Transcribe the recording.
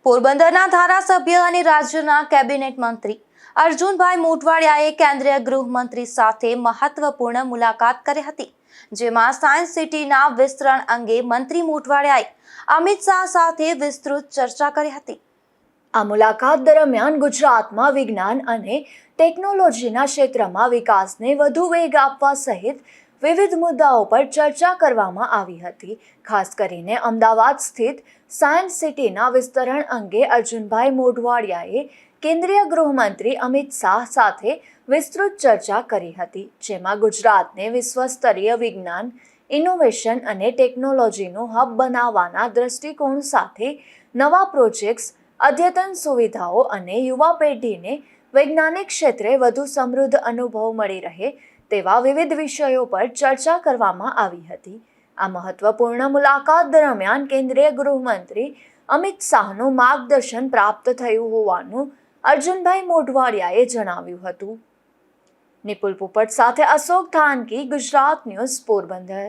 પોરબંદરના ધારાસભ્ય અને રાજ્યના કેબિનેટ મંત્રી અર્જુનભાઈ મોઢવાડિયાએ કેન્દ્રીય ગૃહમંત્રી સાથે મહત્વપૂર્ણ મુલાકાત કરી હતી, જેમાં સાયન્સ સિટીના વિસ્તરણ અંગે મંત્રી મોઢવાડિયાએ અમિત શાહ સાથે વિસ્તૃત ચર્ચા કરી હતી। આ મુલાકાત દરમિયાન ગુજરાતમાં વિજ્ઞાન અને ટેકનોલોજીના ક્ષેત્રમાં વિકાસને વધુ વેગ આપવા સહિત વિવિધ મુદ્દાઓ પર ચર્ચા કરવામાં આવી હતી। ખાસ કરીને અમદાવાદ સ્થિત સાયન્સ સિટીના વિસ્તરણ અંગે અર્જુનભાઈ મોઢવાડિયાએ કેન્દ્રીય ગૃહમંત્રી અમિત શાહ સાથે વિસ્તૃત ચર્ચા કરી હતી, જેમાં ગુજરાતને વિશ્વસ્તરીય વિજ્ઞાન, ઇનોવેશન અને ટેકનોલોજીનું હબ બનાવવાના દૃષ્ટિકોણ સાથે નવા પ્રોજેક્ટ્સ, અદ્યતન સુવિધાઓ અને યુવા પેઢીને વૈજ્ઞાનિક ક્ષેત્રે વધુ સમૃદ્ધ અનુભવ મળી રહે તેવા વિવિધ વિષયો પર ચર્ચા કરવામાં આવી હતી। આ મહત્વપૂર્ણ મુલાકાત દરમિયાન કેન્દ્રીય ગૃહમંત્રી અમિત શાહનું માર્ગદર્શન પ્રાપ્ત થયું હોવાનું અર્જુનભાઈ મોઢવાડિયાએ જણાવ્યું હતું। નિપુલ પોપટ સાથે અશોક ધાનકી, ગુજરાત ન્યૂઝ, પોરબંદર।